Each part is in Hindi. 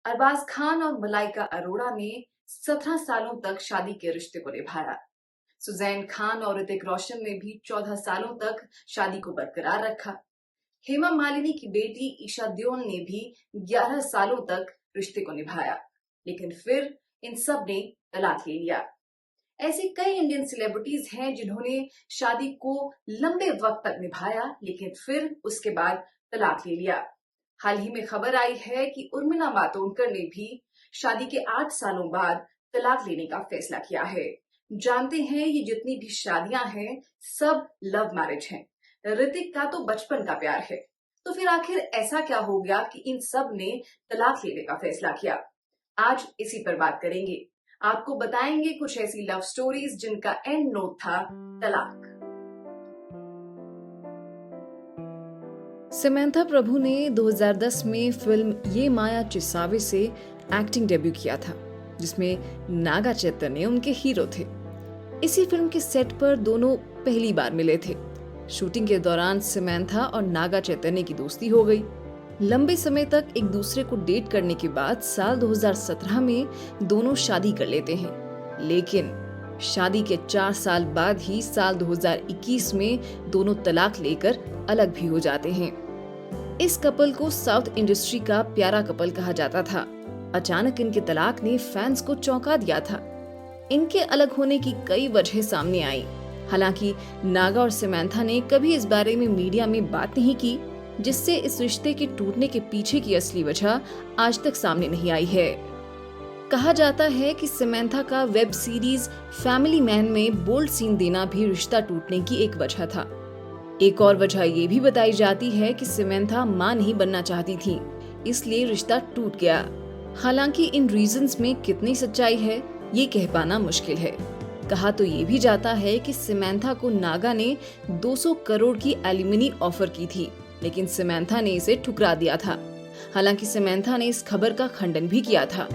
अरबाज खान और मलाइका अरोड़ा ने 17 सालों तक शादी के रिश्ते को निभाया। सुजैन खान और ऋतिक रोशन ने भी 14 सालों तक शादी को बरकरार रखा। हेमा मालिनी की बेटी ईशा देओल ने भी 11 सालों तक रिश्ते को निभाया, लेकिन फिर इन सब ने तलाक ले लिया। ऐसे कई इंडियन सेलिब्रिटीज हैं जिन्होंने शादी को लंबे वक्त तक निभाया, लेकिन फिर उसके बाद तलाक ले लिया। हाल ही में खबर आई है कि उर्मिला मातोंडकर ने भी शादी के 8 सालों बाद तलाक लेने का फैसला किया है। जानते हैं ये जितनी भी शादियां हैं सब लव मैरिज हैं। ऋतिक का तो बचपन का प्यार है, तो फिर आखिर ऐसा क्या हो गया कि इन सब ने तलाक लेने का फैसला किया? आज इसी पर बात करेंगे। आपको बताएंगे कुछ ऐसी लव स्टोरीज जिनका एंड नोट था तलाक। समंथा प्रभु ने 2010 में फिल्म ये माया चिसावे से एक्टिंग डेब्यू किया था, जिसमें नागा चैतन्य उनके हीरो थे। इसी फिल्म के सेट पर दोनों पहली बार मिले थे। शूटिंग के दौरान समंथा और नागा चैतन्य की दोस्ती हो गई। लंबे समय तक एक दूसरे को डेट करने के बाद साल 2017 में दोनों शादी कर लेते हैं, लेकिन शादी के 4 साल बाद ही साल 2021 में दोनों तलाक लेकर अलग भी हो जाते हैं। इस कपल को साउथ इंडस्ट्री का प्यारा कपल कहा जाता था। अचानक इनके तलाक ने फैंस को चौंका दिया था। इनके अलग होने की कई वजह सामने आई। हालांकि नागा और समंथा ने कभी इस बारे में मीडिया में बात नहीं की, जिससे इस रिश्ते के टूटने के पीछे की असली वजह आज तक सामने नहीं आई है। कहा जाता है कि समंथा का वेब सीरीज फैमिली मैन में बोल्ड सीन देना भी रिश्ता टूटने की एक वजह था। एक और वजह ये भी बताई जाती है कि समंथा मां नहीं बनना चाहती थी, इसलिए रिश्ता टूट गया। हालांकि इन रीजंस में कितनी सच्चाई है ये कह पाना मुश्किल है। कहा तो ये भी जाता है कि समंथा को नागा ने 200 करोड़ की एलिमनी ऑफर की थी, लेकिन समंथा ने इसे ठुकरा दिया था। हालांकि समंथा ने इस खबर का खंडन भी किया था।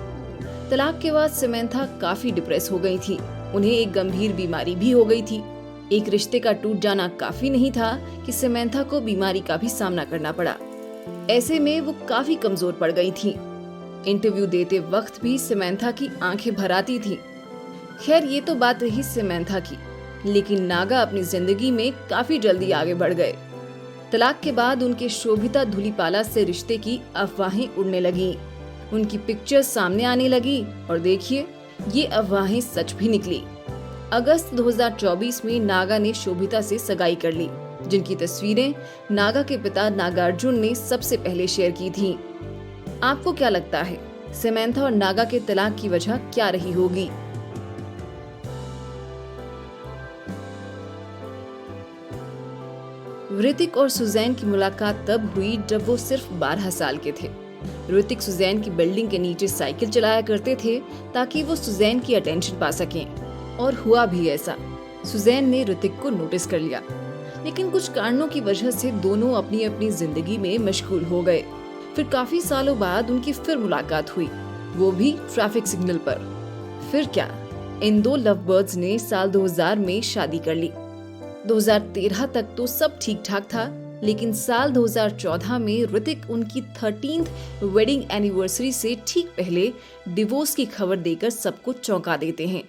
तलाक के बाद समंथा काफी डिप्रेस हो गई थी। उन्हें एक गंभीर बीमारी भी हो गई थी। एक रिश्ते का टूट जाना काफी नहीं था कि समंथा को बीमारी का भी सामना करना पड़ा। ऐसे में वो काफी कमजोर पड़ गई थी। इंटरव्यू देते वक्त भी समंथा की आंखें भर आती थी। खैर ये तो बात रही समंथा की, लेकिन नागा अपनी जिंदगी में काफी जल्दी आगे बढ़ गए। तलाक के बाद उनके शोभिता धुलीपाला से रिश्ते की अफवाहें उड़ने लगी। उनकी पिक्चर्स सामने आने लगी और देखिए ये अफवाहें सच भी निकली। अगस्त 2024 में नागा ने शोभिता से सगाई कर ली, जिनकी तस्वीरें नागा के पिता नागार्जुन ने सबसे पहले शेयर की थी। आपको क्या लगता है समंथा और नागा के तलाक की वजह क्या रही होगी? ऋतिक और सुजैन की मुलाकात तब हुई जब वो सिर्फ 12 साल के थे। ऋतिक सुजैन की बिल्डिंग के नीचे साइकिल चलाया करते थे ताकि वो सुजैन की अटेंशन पा सकें, और हुआ भी ऐसा। सुजैन ने ऋतिक को नोटिस कर लिया, लेकिन कुछ कारणों की वजह से दोनों अपनी अपनी जिंदगी में मशगूल हो गए। फिर काफी सालों बाद उनकी फिर मुलाकात हुई, वो भी ट्रैफिक सिग्नल पर। फिर क्या, इन दो लव बर्ड्स ने साल 2000 में शादी कर ली। 2013 तक तो सब ठीक ठाक था, लेकिन साल 2014 में ऋतिक उनकी 13th वेडिंग एनिवर्सरी से ठीक पहले डिवोर्स की खबर देकर सबको चौंका देते हैं।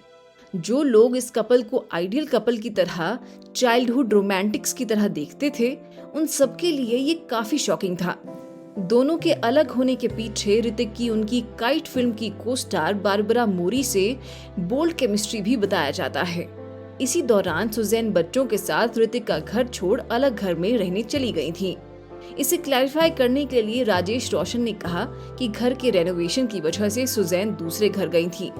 जो लोग इस कपल को आइडियल कपल की तरह, चाइल्डहुड रोमांटिक्स की तरह देखते थे, उन सबके लिए ये काफी शॉकिंग था। दोनों के अलग होने के पीछे ऋतिक की उनकी काइट फिल्म की को स्टार बारबरा मोरी से बोल्ड केमिस्ट्री भी बताया जाता है। इसी दौरान सुजैन बच्चों के साथ ऋतिक का घर छोड़ अलग घर में रहने चली गई थी। इसे क्लैरिफाई करने के लिए राजेश रोशन ने कहा कि घर के रेनोवेशन की वजह से सुजैन दूसरे घर गई थी।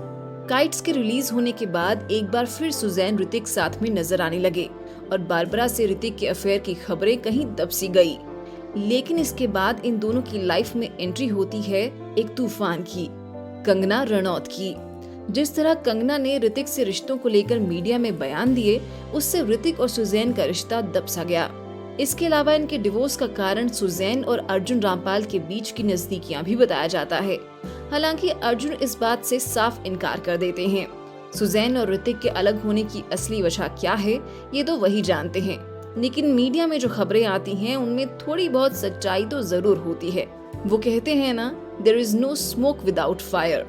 काइट्स के रिलीज होने के बाद एक बार फिर सुजैन ऋतिक साथ में नजर आने लगे और बारबरा से ऋतिक के अफेयर की खबरें कहीं दबसी गई। लेकिन इसके बाद इन दोनों की लाइफ में एंट्री होती है एक तूफान की, कंगना रनौत की। जिस तरह कंगना ने ऋतिक से रिश्तों को लेकर मीडिया में बयान दिए, उससे ऋतिक और सुजैन का रिश्ता दबसा गया। इसके अलावा इनके डिवोर्स का कारण सुजैन और अर्जुन रामपाल के बीच की नजदीकियां भी बताया जाता है। हालांकि अर्जुन इस बात से साफ इनकार कर देते हैं। सुजैन और ऋतिक के अलग होने की असली वजह क्या है ये तो वही जानते हैं, लेकिन मीडिया में जो खबरें आती हैं उनमें थोड़ी बहुत सच्चाई तो जरूर होती है। वो कहते हैं ना, there is no smoke without fire.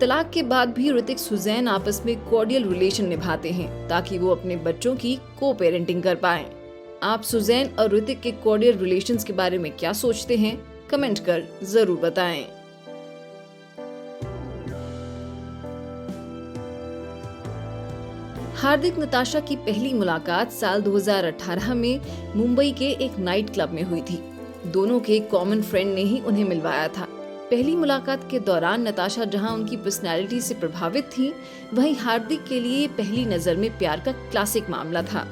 तलाक के बाद भी ऋतिक सुजैन आपस में कॉर्डियल रिलेशन निभाते हैं ताकि वो अपने बच्चों की को पेरेंटिंग कर पाएं। आप सुजैन और ऋतिक के कॉर्डियल रिलेशंस के बारे में क्या सोचते हैं, कमेंट कर जरूर बताएं। हार्दिक नताशा की पहली मुलाकात साल 2018 में मुंबई के एक नाइट क्लब में हुई थी। दोनों के कॉमन फ्रेंड ने ही उन्हें मिलवाया था। पहली मुलाकात के दौरान नताशा जहां उनकी पर्सनैलिटी से प्रभावित थी, वहीं हार्दिक के लिए पहली नजर में प्यार का क्लासिक मामला था।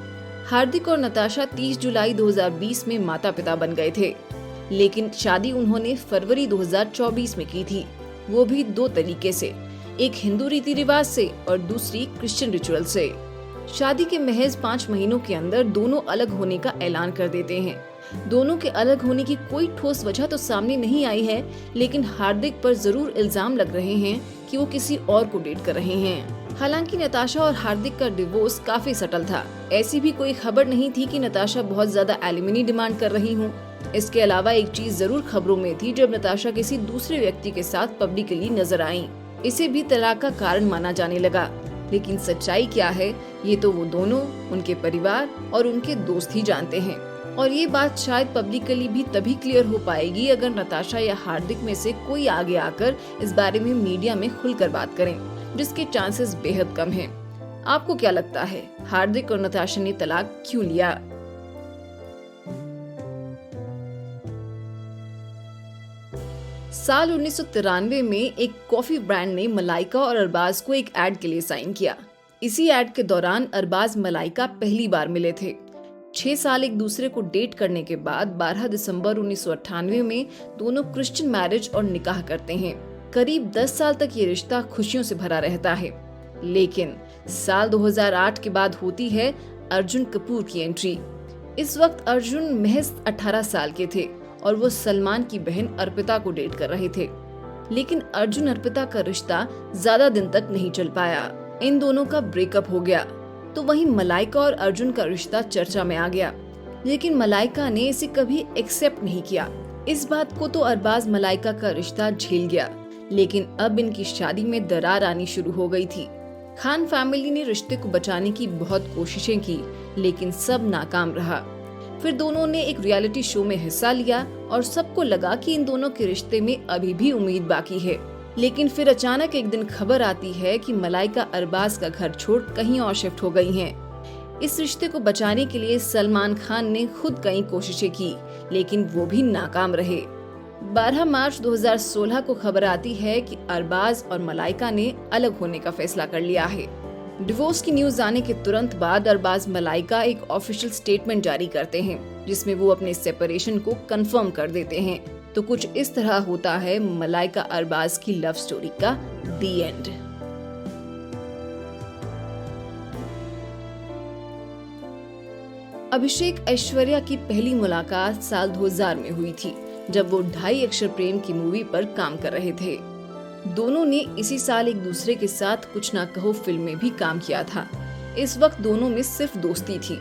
हार्दिक और नताशा 30 जुलाई 2020 में माता पिता बन गए थे, लेकिन शादी उन्होंने फरवरी 2024 में की थी, वो भी दो तरीके से, एक हिंदू रीति रिवाज से और दूसरी क्रिश्चियन रिचुअल से। शादी के महज 5 महीनों के अंदर दोनों अलग होने का ऐलान कर देते हैं। दोनों के अलग होने की कोई ठोस वजह तो सामने नहीं आई है, लेकिन हार्दिक पर जरूर इल्जाम लग रहे हैं कि वो किसी और को डेट कर रहे हैं। हालांकि नताशा और हार्दिक का डिवोर्स काफी सटल था। ऐसी भी कोई खबर नहीं थी कि नताशा बहुत ज्यादा एलिमनी डिमांड कर रही हूँ। इसके अलावा एक चीज जरूर खबरों में थी, जब नताशा किसी दूसरे व्यक्ति के साथ पब्लिकली नजर आई। इसे भी तलाक का कारण माना जाने लगा, लेकिन सच्चाई क्या है ये तो वो दोनों, उनके परिवार और उनके दोस्त ही जानते हैं। और ये बात शायद पब्लिकली भी तभी क्लियर हो पाएगी अगर नताशा या हार्दिक में से कोई आगे आकर इस बारे में मीडिया में खुलकर बात करें, जिसके चांसेस बेहद कम हैं। आपको क्या लगता है, हार्दिक और नताशा ने तलाक क्यों लिया? साल 1993 में एक कॉफी ब्रांड ने मलाइका और अरबाज को एक एड के लिए साइन किया। इसी एड के दौरान अरबाज मलाइका पहली बार मिले थे। 6 साल एक दूसरे को डेट करने के बाद 12 दिसंबर 1998 में दोनों क्रिश्चियन मैरिज और निकाह करते हैं। करीब 10 साल तक ये रिश्ता खुशियों से भरा रहता है, लेकिन साल 2008 के बाद होती है अर्जुन कपूर की एंट्री। इस वक्त अर्जुन महज 18 साल के थे और वो सलमान की बहन अर्पिता को डेट कर रहे थे। लेकिन अर्जुन अर्पिता का रिश्ता ज्यादा दिन तक नहीं चल पाया, इन दोनों का ब्रेकअप हो गया। तो वहीं मलाइका और अर्जुन का रिश्ता चर्चा में आ गया, लेकिन मलाइका ने इसे कभी एक्सेप्ट नहीं किया। इस बात को तो अरबाज मलाइका का रिश्ता झेल गया, लेकिन अब इनकी शादी में दरार आनी शुरू हो गई थी। खान फैमिली ने रिश्ते को बचाने की बहुत कोशिशें की, लेकिन सब नाकाम रहा। फिर दोनों ने एक रियलिटी शो में हिस्सा लिया और सबको लगा कि इन दोनों के रिश्ते में अभी भी उम्मीद बाकी है। लेकिन फिर अचानक एक दिन खबर आती है कि मलाइका अरबाज का घर छोड़ कहीं और शिफ्ट हो गई हैं। इस रिश्ते को बचाने के लिए सलमान खान ने खुद कई कोशिशें की, लेकिन वो भी नाकाम रहे। 12 मार्च 2016 को खबर आती है कि अरबाज और मलाइका ने अलग होने का फैसला कर लिया है। डिवोर्स की न्यूज आने के तुरंत बाद अरबाज मलाइका एक ऑफिशियल स्टेटमेंट जारी करते हैं, जिसमें वो अपने सेपरेशन को कंफर्म कर देते हैं। तो कुछ इस तरह होता है मलाइका अरबाज की लव स्टोरी का दी एंड। अभिषेक ऐश्वर्या की पहली मुलाकात साल 2000 में हुई थी, जब वो 2.5 अक्षर प्रेम की मूवी पर काम कर रहे थे। दोनों ने इसी साल एक दूसरे के साथ कुछ ना कहो फिल्म में भी काम किया था। इस वक्त दोनों में सिर्फ दोस्ती थी।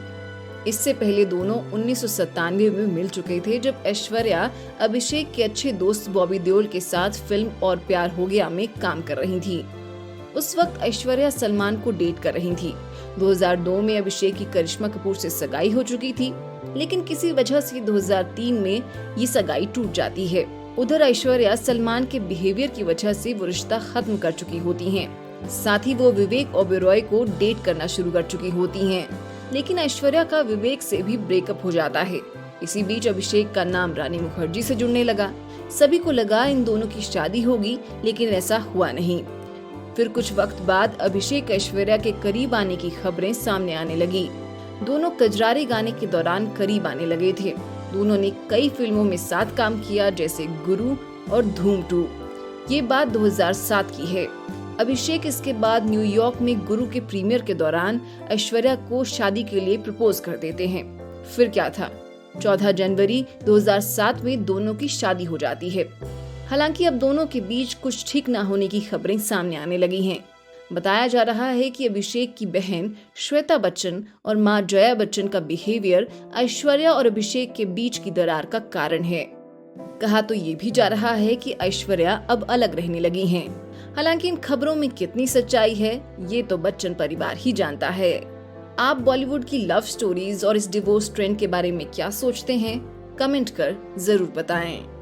इससे पहले दोनों 1997 में मिल चुके थे, जब ऐश्वर्या अभिषेक के अच्छे दोस्त बॉबी देओल के साथ फिल्म और प्यार हो गया में काम कर रही थी। उस वक्त ऐश्वर्या सलमान को डेट कर रही थी। 2002 में अभिषेक की करिश्मा कपूर से सगाई हो चुकी थी, लेकिन किसी वजह से 2003 में ये सगाई टूट जाती है। उधर ऐश्वर्या सलमान के बिहेवियर की वजह से वो रिश्ता खत्म कर चुकी होती हैं। साथ ही वो विवेक ओबेरॉय को डेट करना शुरू कर चुकी होती हैं, लेकिन ऐश्वर्या का विवेक से भी ब्रेकअप हो जाता है। इसी बीच अभिषेक का नाम रानी मुखर्जी से जुड़ने लगा। सभी को लगा इन दोनों की शादी होगी, लेकिन ऐसा हुआ नहीं। फिर कुछ वक्त बाद अभिषेक ऐश्वर्या के करीब आने की खबरें सामने आने लगी। दोनों कजरारे गाने के दौरान करीब आने लगे थे। दोनों ने कई फिल्मों में साथ काम किया, जैसे गुरु और धूम 2। ये बात 2007 की है। अभिषेक इसके बाद न्यूयॉर्क में गुरु के प्रीमियर के दौरान ऐश्वर्या को शादी के लिए प्रपोज कर देते हैं। फिर क्या था, 14 जनवरी 2007 में दोनों की शादी हो जाती है। हालांकि अब दोनों के बीच कुछ ठीक न होने की खबरें सामने आने लगी हैं। बताया जा रहा है कि अभिषेक की बहन श्वेता बच्चन और मां जया बच्चन का बिहेवियर ऐश्वर्या और अभिषेक के बीच की दरार का कारण है। कहा तो ये भी जा रहा है कि ऐश्वर्या अब अलग रहने लगी हैं। हालांकि इन खबरों में कितनी सच्चाई है ये तो बच्चन परिवार ही जानता है। आप बॉलीवुड की लव स्टोरीज और इस डिवोर्स ट्रेंड के बारे में क्या सोचते हैं? कमेंट कर जरूर बताएं।